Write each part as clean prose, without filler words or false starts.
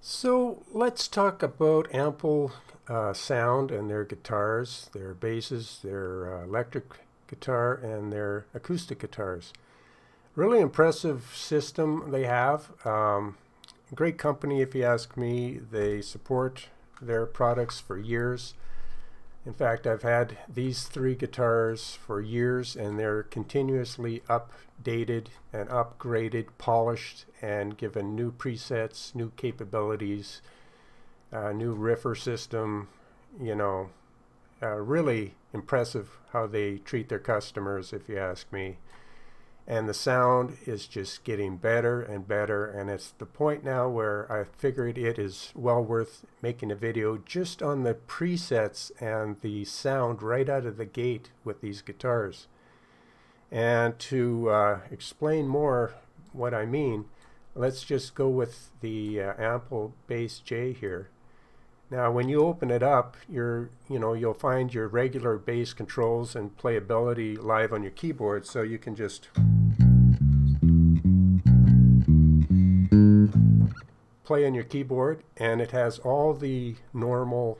So let's talk about Ample Sound and their guitars, their basses, their electric guitar, and their acoustic guitars. Really impressive system they have. Great company, if you ask me. They support their products for years. In fact, I've had these three guitars for years, and they're continuously updated and upgraded, polished, and given new presets, new capabilities, new riffer system. Really impressive how they treat their customers, if you ask me. And the sound is just getting better and better, and it's the point now where I figured it is well worth making a video just on the presets and the sound right out of the gate with these guitars. And to explain more what I mean, let's just go with the Ample Bass J here. Now when you open it up, you'll find your regular bass controls and playability live on your keyboard, so you can just play on your keyboard, and it has all the normal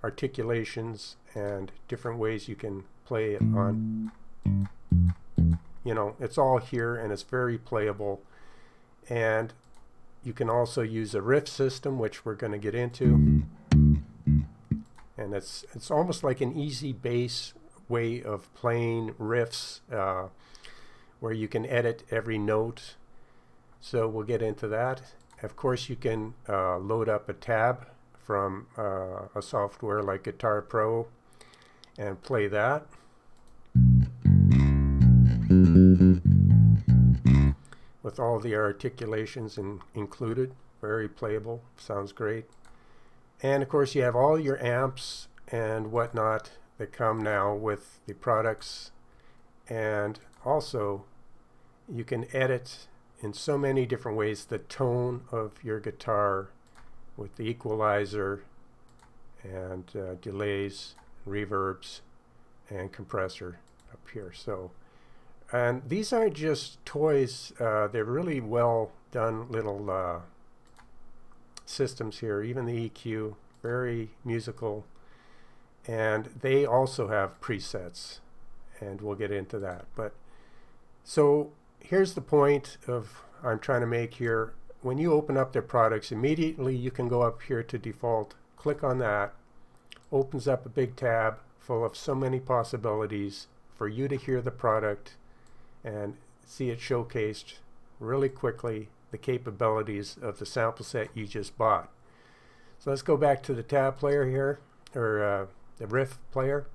articulations and different ways you can play it on. It's all here, and it's very playable. And you can also use a riff system, which we're going to get into. And it's almost like an easy bass way of playing riffs, where you can edit every note. So we'll get into that. Of course, you can load up a tab from a software like Guitar Pro and play that. With all the articulations included. Very playable, sounds great. And of course you have all your amps and whatnot that come now with the products, and also you can edit in so many different ways the tone of your guitar with the equalizer and delays, reverbs, and compressor up here. And these aren't just toys, they're really well done little systems here. Even the EQ, very musical. And they also have presets, and we'll get into that. But so here's the point of I'm trying to make here. When you open up their products, immediately you can go up here to default, click on that, opens up a big tab full of so many possibilities for you to hear the product and see it showcased really quickly, the capabilities of the sample set you just bought. So let's go back to the tab player here, or the riff player.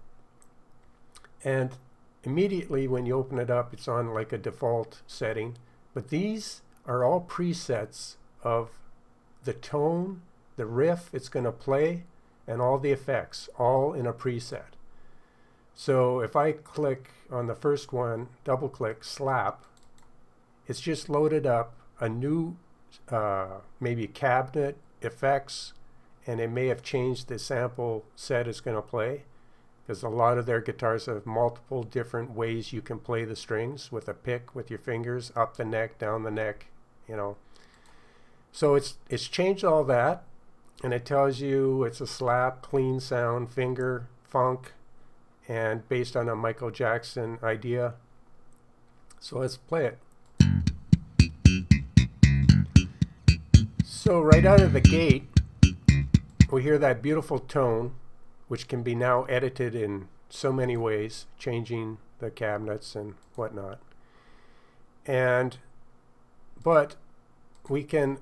And immediately when you open it up, it's on like a default setting. But these are all presets of the tone, the riff it's going to play, and all the effects, all in a preset. So if I click on the first one, double click, slap, it's just loaded up a new maybe cabinet effects, and it may have changed the sample set it's going to play, because a lot of their guitars have multiple different ways you can play the strings with a pick with your fingers, up the neck, down the neck, So it's changed all that, and it tells you it's a slap, clean sound, finger, funk, and based on a Michael Jackson idea. So let's play it. So right out of the gate, we hear that beautiful tone, which can be now edited in so many ways, changing the cabinets and whatnot. But we can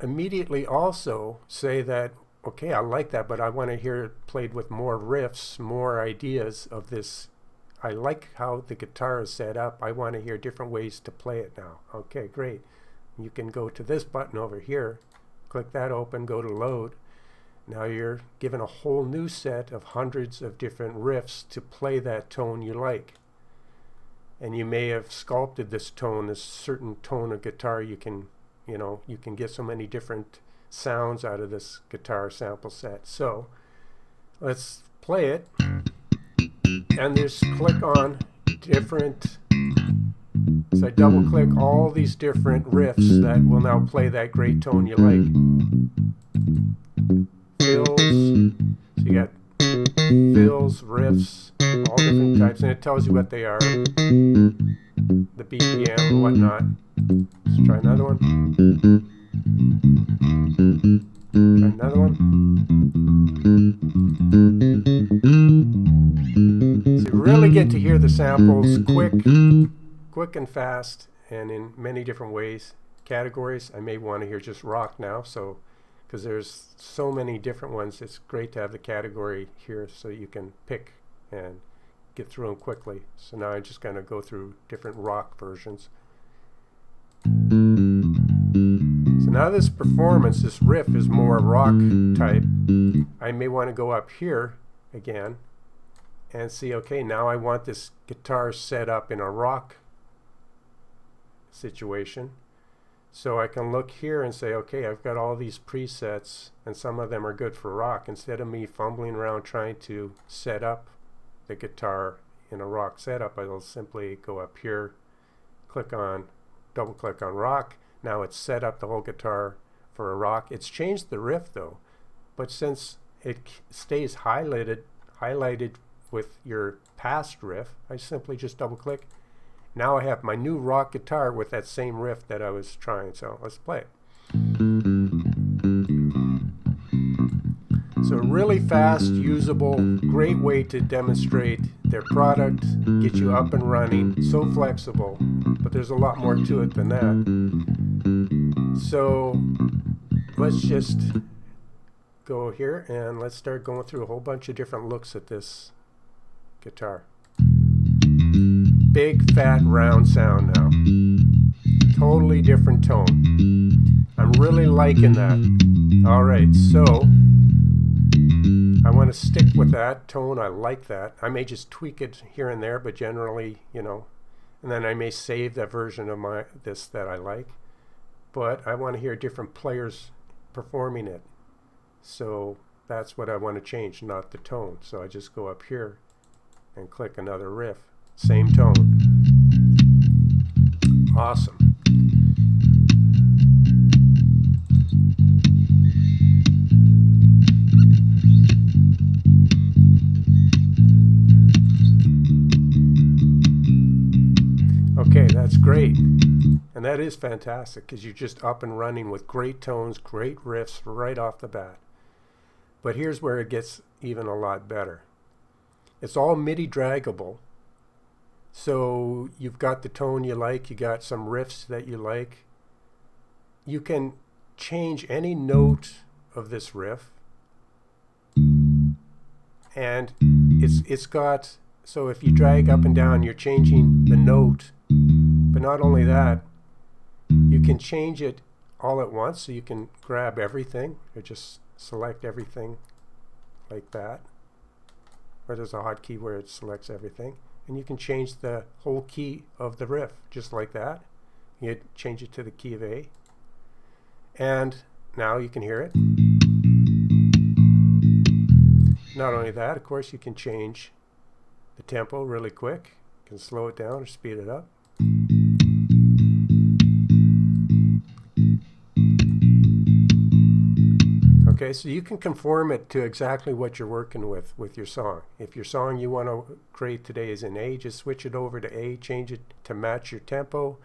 immediately also say that, okay, I like that, but I want to hear it played with more riffs, more ideas of this. I like how the guitar is set up. I want to hear different ways to play it now. Okay, great. You can go to this button over here, click that open, go to load. Now you're given a whole new set of hundreds of different riffs to play that tone you like. And you may have sculpted this tone, this certain tone of guitar. You can get so many different sounds out of this guitar sample set. So let's play it, and just click on different So I double click all these different riffs that will now play that great tone you like. Fills, so you got fills, riffs, all different types, and it tells you what they are, the BPM and whatnot. Let's try another one. Try another one. So you really get to hear the samples quick and fast, and in many different ways. Categories, I may want to hear just rock now, so because there's so many different ones, it's great to have the category here so you can pick and get through them quickly. So now I'm just going to go through different rock versions. So now this performance, this riff is more rock type. I may want to go up here again and see, okay, now I want this guitar set up in a rock situation. So I can look here and say, okay, I've got all these presets and some of them are good for rock. Instead of me fumbling around trying to set up the guitar in a rock setup, I'll simply go up here, double click on rock. Now it's set up the whole guitar for a rock. It's changed the riff though, but since it stays highlighted with your past riff, I simply just double click. Now I have my new rock guitar with that same riff that I was trying, so let's play it. So really fast, usable, great way to demonstrate their product, get you up and running, so flexible, but there's a lot more to it than that. So let's just go here and let's start going through a whole bunch of different looks at this guitar. Big, fat, round sound now. Totally different tone. I'm really liking that. Alright, so I want to stick with that tone. I like that. I may just tweak it here and there, but generally, you know, and then I may save that version of this that I like. But I want to hear different players performing it. So that's what I want to change, not the tone. So I just go up here and click another riff. Same tone. Awesome. Okay, that's great. And that is fantastic because you're just up and running with great tones, great riffs right off the bat. But here's where it gets even a lot better. It's all MIDI draggable. So you've got the tone you like, you got some riffs that you like. You can change any note of this riff. And it's got, so if you drag up and down, you're changing the note. But not only that, you can change it all at once, so you can grab everything or just select everything like that. Or there's a hotkey where it selects everything. And you can change the whole key of the riff just like that. You change it to the key of A. And now you can hear it. Not only that, of course, you can change the tempo really quick. You can slow it down or speed it up. Okay, so you can conform it to exactly what you're working with your song. If your song you want to create today is in A, just switch it over to A, change it to match your tempo,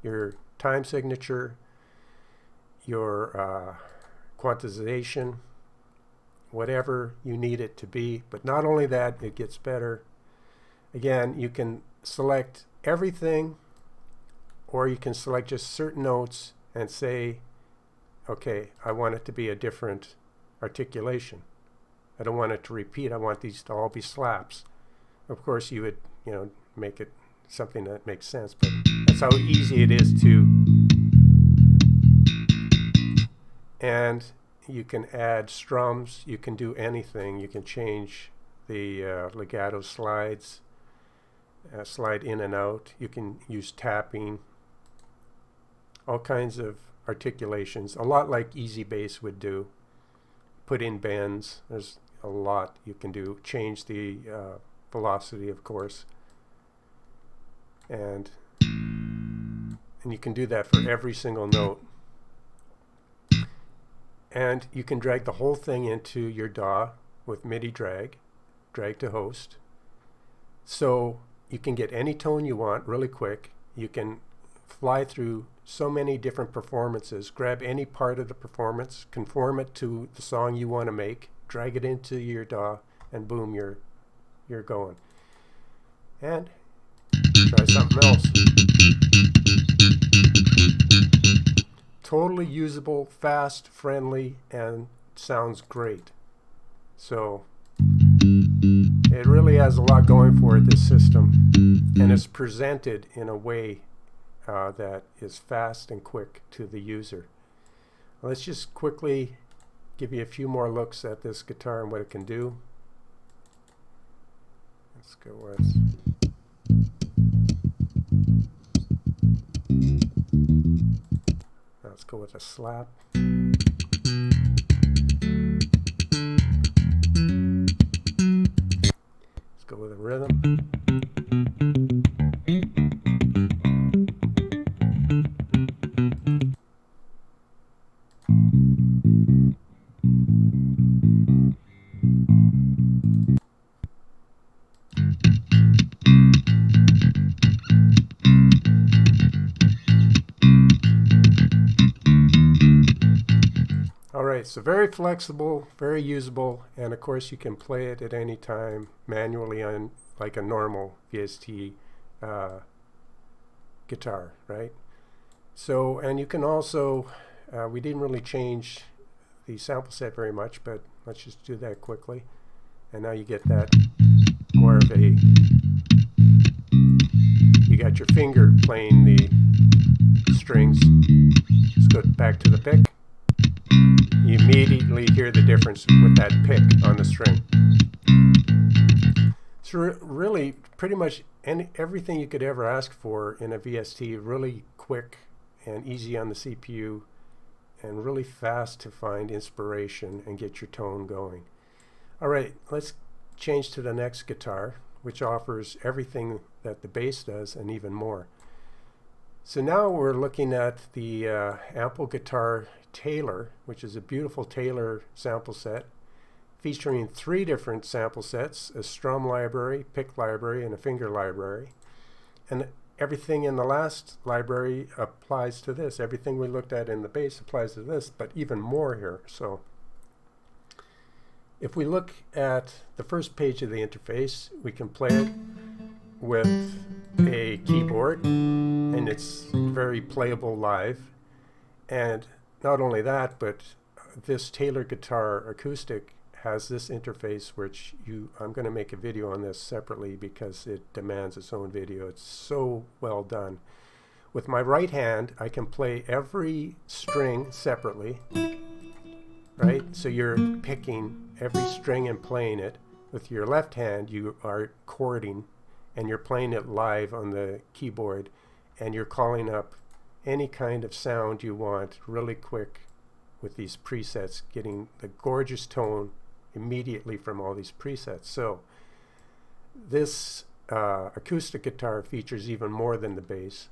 your time signature, your quantization, whatever you need it to be. But not only that, it gets better. Again, you can select everything, or you can select just certain notes and say, okay, I want it to be a different articulation. I don't want it to repeat. I want these to all be slaps. Of course, you would, make it something that makes sense, but that's how easy it is to. And you can add strums. You can do anything. You can change the legato slides, slide in and out. You can use tapping, all kinds of articulations, a lot like Easy Bass would do. Put in bends. There's a lot you can do. Change the velocity, of course. And and you can do that for every single note. And you can drag the whole thing into your DAW with MIDI drag to host. So you can get any tone you want really quick. You can fly through so many different performances, grab any part of the performance, conform it to the song you want to make, drag it into your DAW, and boom, you're going. And try something else. Totally usable, fast, friendly, and sounds great. So it really has a lot going for it, this system, and it's presented in a way that is fast and quick to the user. Let's just quickly give you a few more looks at this guitar and what it can do. Let's go with a slap. Let's go with a rhythm. Alright, so very flexible, very usable, and of course you can play it at any time manually on like a normal VST guitar, right? So, and you can also, we didn't really change the sample set very much, but let's just do that quickly. And now you get that more of a, you got your finger playing the strings. Let's go back to the pick. You immediately hear the difference with that pick on the string. So really, pretty much everything you could ever ask for in a VST, really quick and easy on the CPU, and really fast to find inspiration and get your tone going. All right, let's change to the next guitar, which offers everything that the bass does and even more. So now we're looking at the Ample Guitar Taylor, which is a beautiful Taylor sample set featuring 3 different sample sets: a strum library, pick library, and a finger library. And everything in the last library applies to this. Everything we looked at in the bass applies to this, but even more here. So if we look at the first page of the interface, we can play it with a keyboard, and it's very playable live. And not only that, but this Taylor Guitar Acoustic has this interface, which I'm going to make a video on this separately because it demands its own video. It's so well done. With my right hand, I can play every string separately, right? So you're picking every string and playing it. With your left hand, you are chording, and you're playing it live on the keyboard, and you're calling up any kind of sound you want really quick with these presets, getting the gorgeous tone immediately from all these presets. So this acoustic guitar features even more than the bass.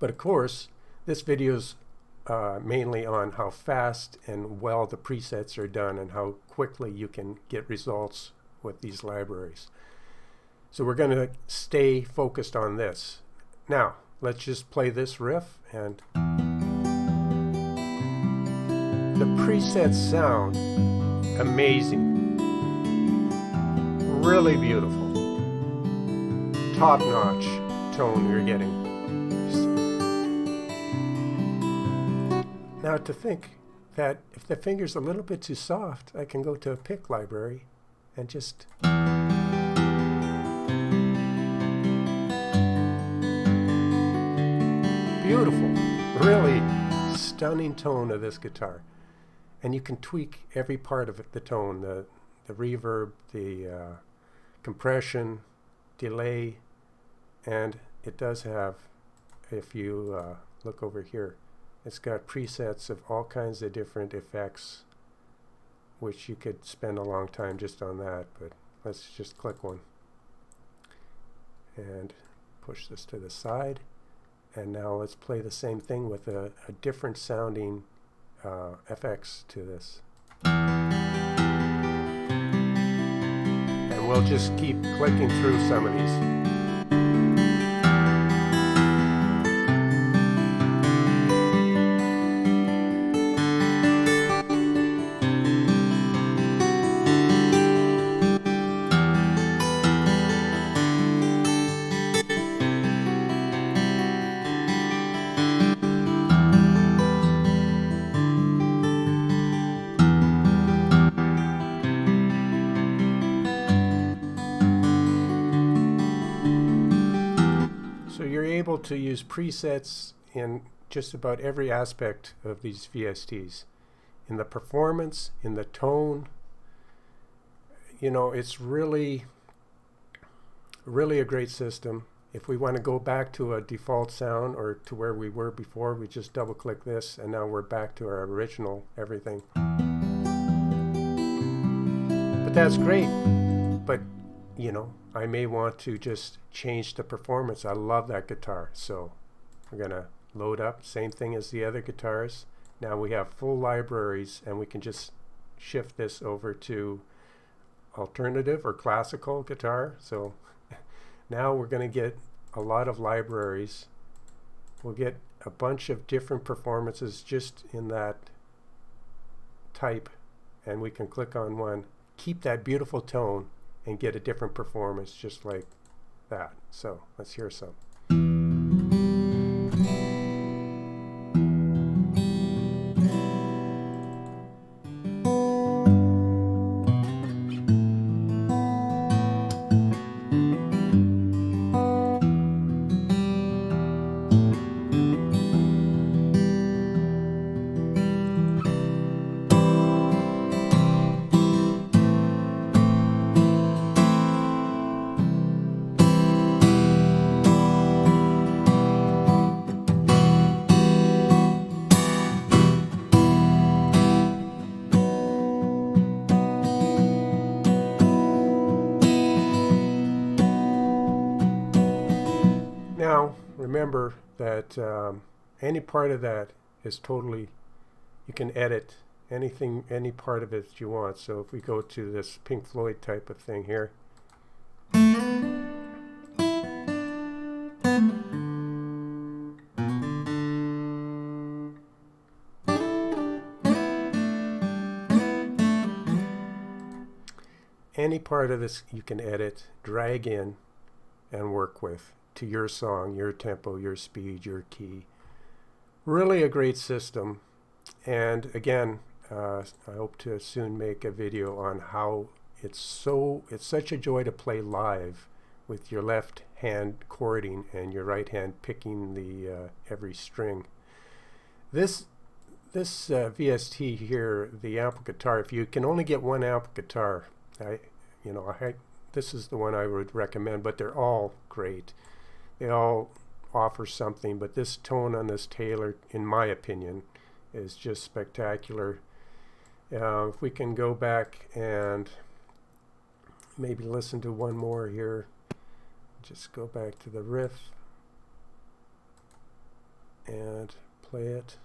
But of course, this video's mainly on how fast and well the presets are done and how quickly you can get results with these libraries. So we're going to stay focused on this. Now, let's just play this riff, and the presets sound amazing. Really beautiful. Top-notch tone you're getting. Now to think that if the finger's a little bit too soft, I can go to a pick library and just beautiful, really stunning tone of this guitar. And you can tweak every part of it, the tone, the reverb, the compression, delay, and it does have, if you look over here, it's got presets of all kinds of different effects, which you could spend a long time just on that, but let's just click one and push this to the side. And now let's play the same thing with a different sounding FX to this. And we'll just keep clicking through some of these. So you're able to use presets in just about every aspect of these VSTs. In the performance, in the tone, you know, it's really a great system. If we want to go back to a default sound or to where we were before, we just double click this and now we're back to our original everything. But that's great. But you know, I may want to just change the performance. I love that guitar. So we're going to load up, same thing as the other guitars. Now we have full libraries and we can just shift this over to alternative or classical guitar. So now we're going to get a lot of libraries. We'll get a bunch of different performances just in that type, and we can click on one, keep that beautiful tone, and get a different performance just like that. So let's hear some. Now, remember that any part of that is totally, you can edit anything, any part of it that you want. So if we go to this Pink Floyd type of thing here, any part of this you can edit, drag in, and work with to your song, your tempo, your speed, your key. Really a great system. And again, I hope to soon make a video on how it's such a joy to play live with your left hand chording and your right hand picking the every string. This VST here, the Ample guitar, if you can only get one Ample guitar, this is the one I would recommend, but they're all great. They all offer something, but this tone on this Taylor, in my opinion, is just spectacular. If we can go back and maybe listen to one more here, just go back to the riff and play it.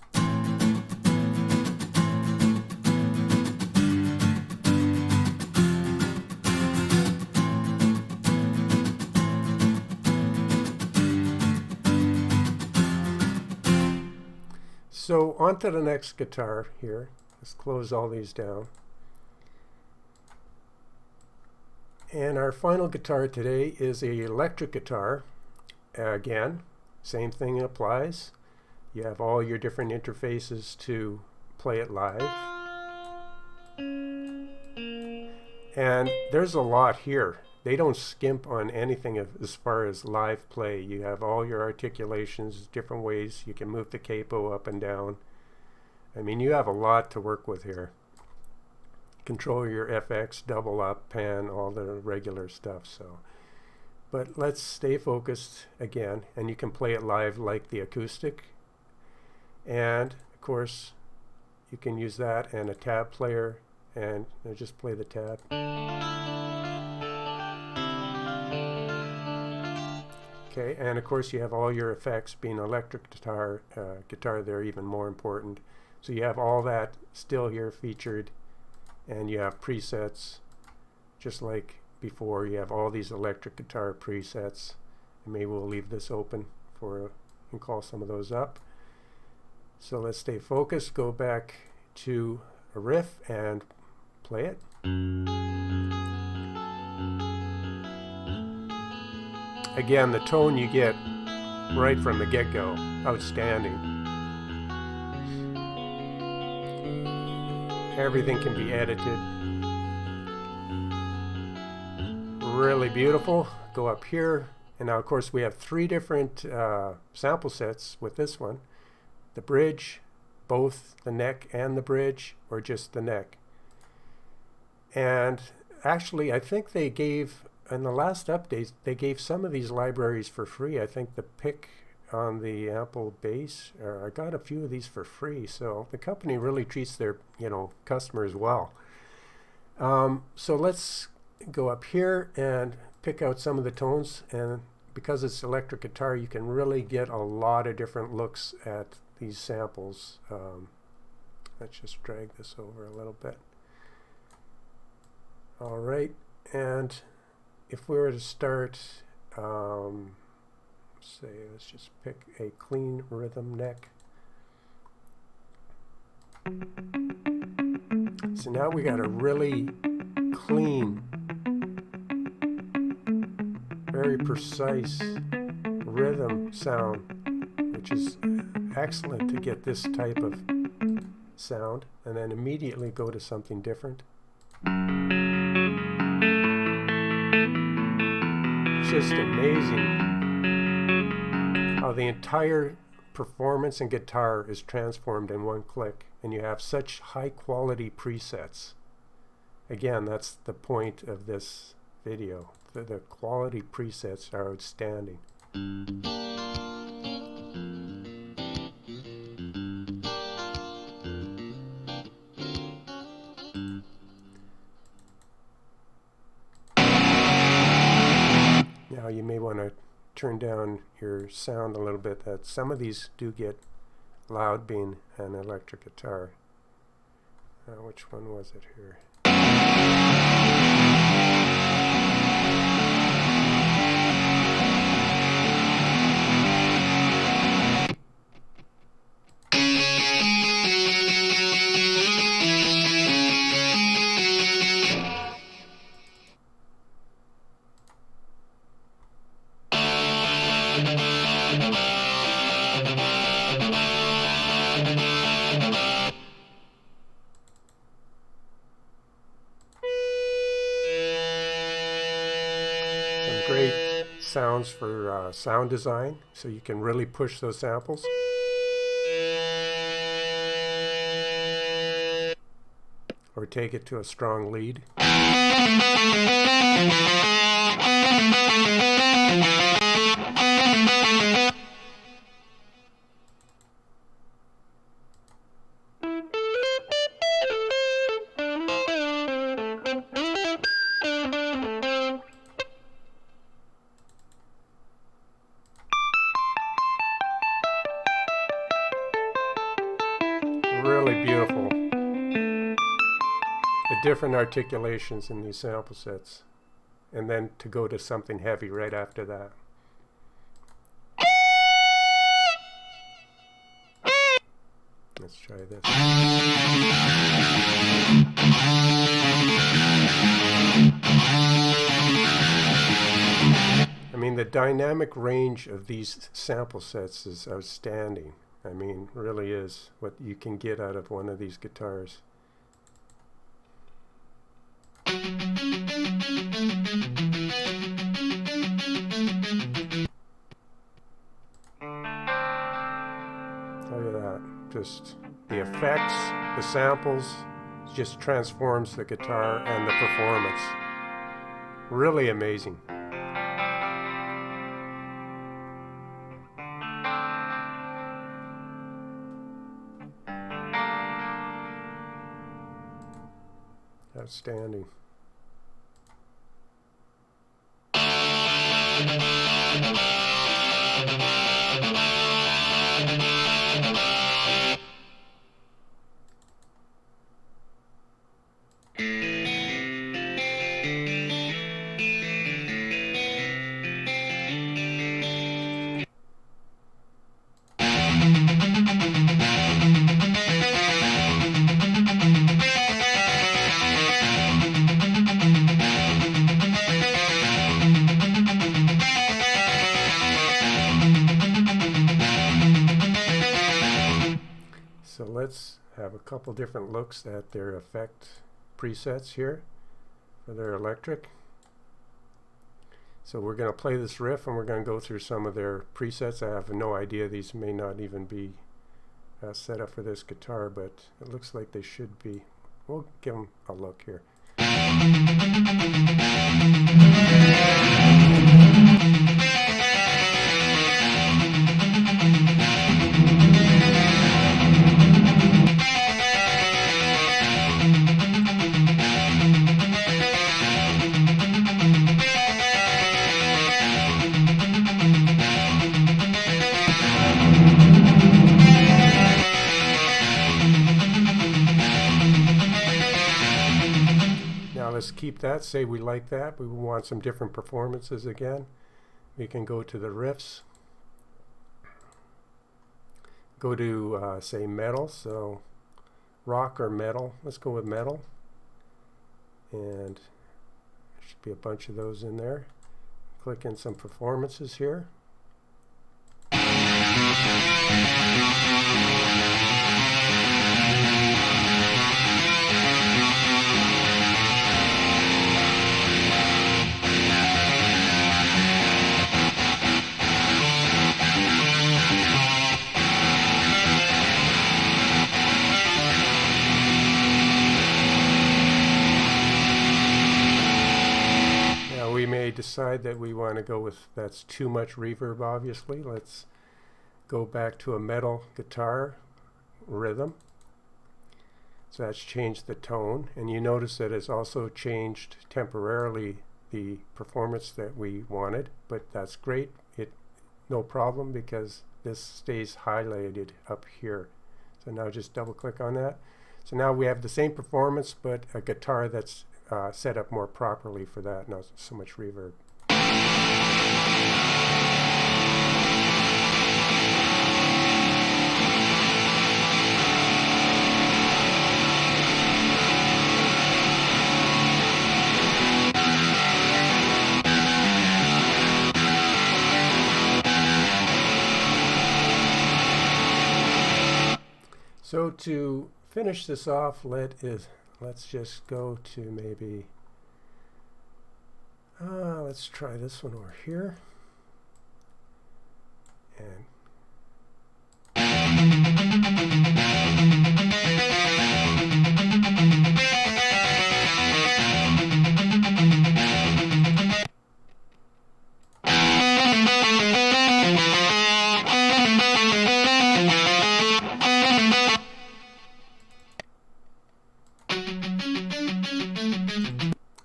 So on to the next guitar here. Let's close all these down. And our final guitar today is an electric guitar. Again, same thing applies. You have all your different interfaces to play it live. And there's a lot here. They don't skimp on anything as far as live play. You have all your articulations, different ways you can move the capo up and down. I mean, you have a lot to work with here. Control your FX, double up, pan, all the regular stuff. So, but let's stay focused again, and you can play it live like the acoustic. And of course, you can use that and a tab player, and just play the tab. Okay, and of course you have all your effects. Being electric guitar, they're even more important. So you have all that still here featured, and you have presets just like before. You have all these electric guitar presets, and maybe we'll leave this open for and call some of those up. So let's stay focused, go back to a riff and play it. Again, the tone you get right from the get-go, outstanding. Everything can be edited. Really beautiful. Go up here, and now of course we have 3 different sample sets with this one. The bridge, both the neck and the bridge, or just the neck. And actually I think they gave, in the last updates, they gave some of these libraries for free. I think the pick on the Ample bass, I got a few of these for free. So the company really treats their customers well. So let's go up here and pick out some of the tones, and because it's electric guitar, you can really get a lot of different looks at these samples. Let's just drag this over a little bit. All right, and if we were to start, let's just pick a clean rhythm neck. So now we got a really clean, very precise rhythm sound, which is excellent to get this type of sound, and then immediately go to something different. Just amazing how the entire performance and guitar is transformed in one click, and you have such high quality presets. Again, that's the point of this video. The quality presets are outstanding. Now you may want to turn down your sound a little bit. That some of these do get loud being an electric guitar. Which one was it here? Great sounds for sound design, so you can really push those samples. Or take it to a strong lead. Really beautiful. The different articulations in these sample sets, and then to go to something heavy right after that. Let's try this. I mean, the dynamic range of these sample sets is outstanding. I mean, really is what you can get out of one of these guitars. Look at that. Just the effects, the samples, just transforms the guitar and the performance. Really amazing. Outstanding. have a couple different looks at their effect presets here for their electric. So we're going to play this riff and we're going to go through some of their presets. I have no idea, these may not even be set up for this guitar, but it looks like they should be. We'll give them a look here. Let's keep that, say we like that, we want some different performances again. We can go to the riffs, go to say metal, so rock or metal, let's go with metal, and there should be a bunch of those in there. Click in some performances here. We may decide that we want to go with, that's too much reverb obviously. Let's go back to a metal guitar rhythm. So that's changed the tone, and you notice that it's also changed temporarily the performance that we wanted, but that's great. No problem, because this stays highlighted up here. So now just double click on that. So now we have the same performance, but a guitar that's set up more properly for that, not so much reverb. So to finish this off, let's just go to maybe, let's try this one over here. And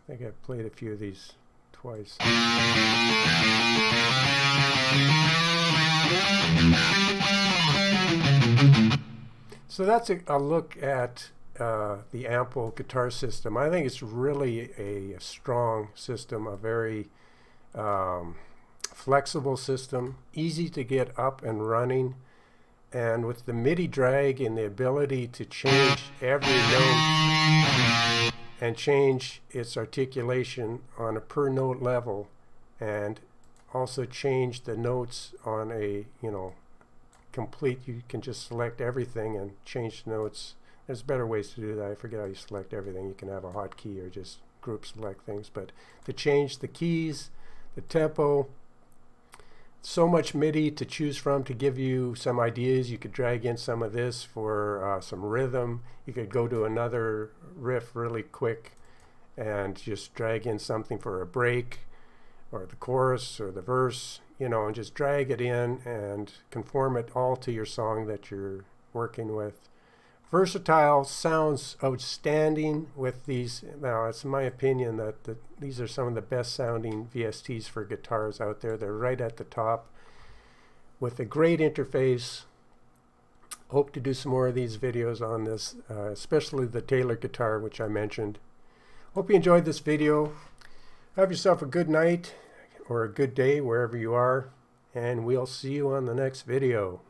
I think I've played a few of these twice. So that's a look at the Ample guitar system. I think it's really a strong system, a very flexible system, easy to get up and running, and with the MIDI drag and the ability to change every note and change its articulation on a per note level, and also change the notes on a complete, you can just select everything and change notes. There's better ways to do that. I forget how you select everything. You can have a hotkey or just group select things, but to change the keys, the tempo, so much MIDI to choose from to give you some ideas. You could drag in some of this for some rhythm. You could go to another riff really quick and just drag in something for a break or the chorus or the verse, and just drag it in and conform it all to your song that you're working with. Versatile, sounds outstanding with these. Now, it's my opinion that these are some of the best sounding VSTs for guitars out there. They're right at the top with a great interface. Hope to do some more of these videos on this, especially the Taylor guitar, which I mentioned. Hope you enjoyed this video. Have yourself a good night or a good day wherever you are, and we'll see you on the next video.